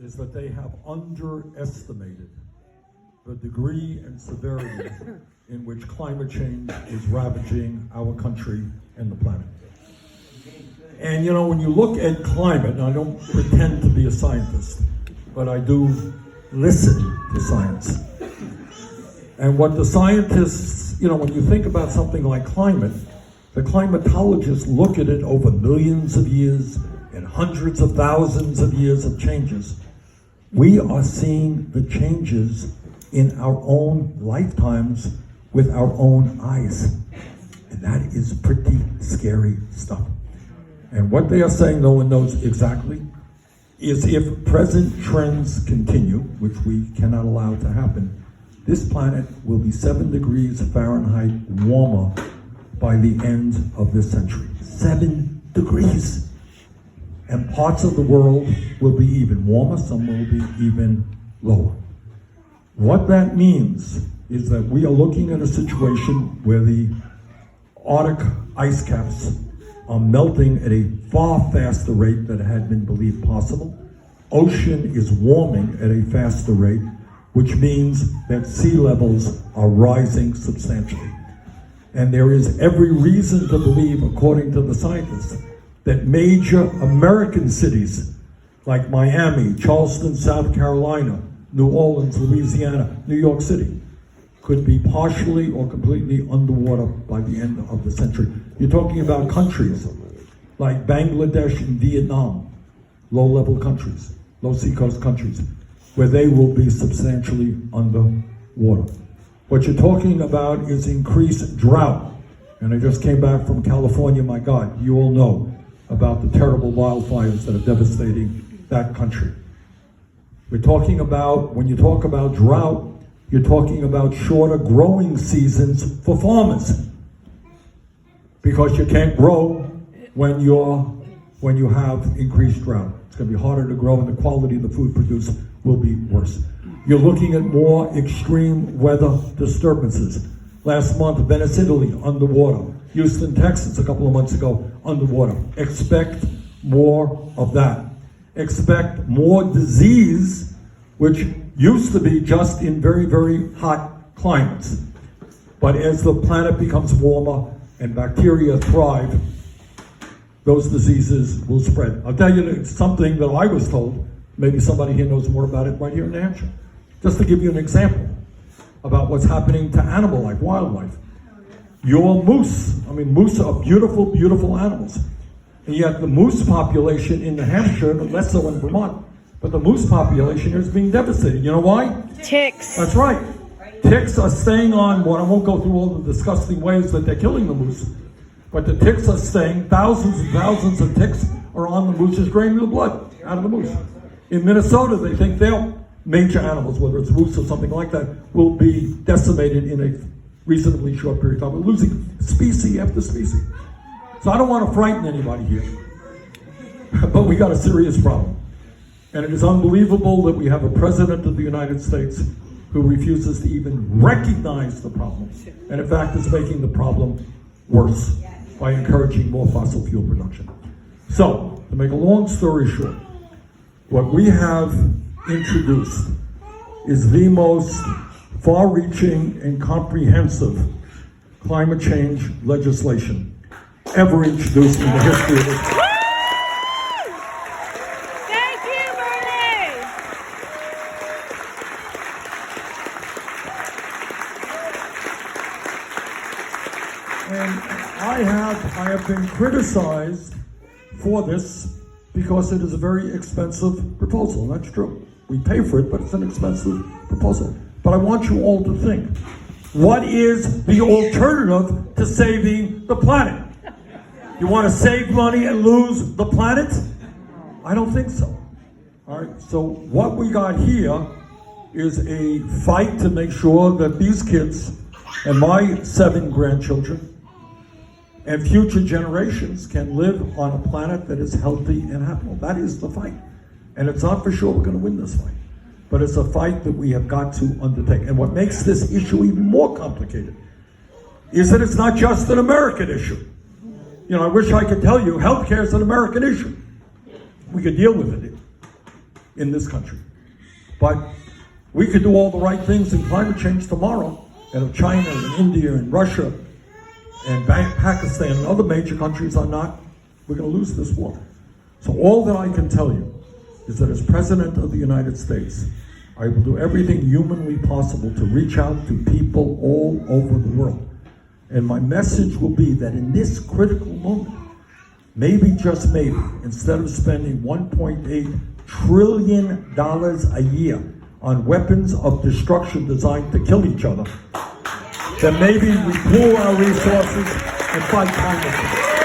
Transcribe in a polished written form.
is that they have underestimated the degree and severity in which climate change is ravaging our country and the planet. And you know, when you look at climate, and I don't pretend to be a scientist, but I do listen to science. And what the scientists, you know, when you think about something like climate, the climatologists look at it over millions of years and hundreds of thousands of years of changes. We are seeing the changes in our own lifetimes with our own eyes. And that is pretty scary stuff. And what they are saying, no one knows exactly, is if present trends continue, which we cannot allow to happen, this planet will be 7 degrees Fahrenheit warmer by the end of this century. 7 degrees. And parts of the world will be even warmer, some will be even lower. What that means is that we are looking at a situation where the Arctic ice caps are melting at a far faster rate than had been believed possible. Ocean is warming at a faster rate, which means that sea levels are rising substantially. And there is every reason to believe, according to the scientists, that major American cities like Miami, Charleston, South Carolina, New Orleans, Louisiana, New York City could be partially or completely underwater by the end of the century. You're talking about countries like Bangladesh and Vietnam, low-level countries, low seacoast countries, where they will be substantially underwater. What you're talking about is increased drought. And I just came back from California, my God, you all know about the terrible wildfires that are devastating that country. We're talking about, when you talk about drought, you're talking about shorter growing seasons for farmers. Because you can't grow when you have increased drought. It's going to be harder to grow and the quality of the food produced will be worse. You're looking at more extreme weather disturbances. Last month, Venice, Italy, underwater. Houston, Texas, a couple of months ago, underwater. Expect more of that. Expect more disease, which used to be just in very, very hot climates. But as the planet becomes warmer and bacteria thrive, those diseases will spread. I'll tell you something that I was told, maybe somebody here knows more about it right here in New Hampshire. Just to give you an example about what's happening to animal life, wildlife. Your moose, moose are beautiful, beautiful animals. And yet the moose population in New Hampshire, less so in Vermont, but the moose population here is being devastated. You know why? Ticks. That's right. Ticks are staying on board. I won't go through all the disgusting ways that they're killing the moose, but the ticks are staying. Thousands and thousands of ticks are on the moose, draining the blood out of the moose. In Minnesota, they think their major animals, whether it's moose or something like that, will be decimated in a reasonably short period of time. We're losing species after species. So I don't want to frighten anybody here, but we got a serious problem. And it is unbelievable that we have a president of the United States who refuses to even recognize the problem, and in fact is making the problem worse by encouraging more fossil fuel production. So, to make a long story short, what we have introduced is the most far-reaching and comprehensive climate change legislation ever introduced in the history of this country. Thank you, Bernie. And I have been criticized for this because it is a very expensive proposal, and that's true. We pay for it, but it's an expensive proposal. But I want you all to think, what is the alternative to saving the planet? You want to save money and lose the planet? I don't think so. All right, so what we got here is a fight to make sure that these kids and my 7 grandchildren and future generations can live on a planet that is healthy and habitable. That is the fight. And it's not for sure we're going to win this fight, but it's a fight that we have got to undertake. And what makes this issue even more complicated is that it's not just an American issue. I wish I could tell you healthcare is an American issue. We could deal with it. in this country. But we could do all the right things in climate change tomorrow, and if China and India and Russia and Pakistan and other major countries are not, we're going to lose this war. So all that I can tell you is that as President of the United States, I will do everything humanly possible to reach out to people all over the world. And my message will be that in this critical moment, maybe, just maybe, instead of spending $1.8 trillion a year on weapons of destruction designed to kill each other, then maybe we pool our resources and fight climate change.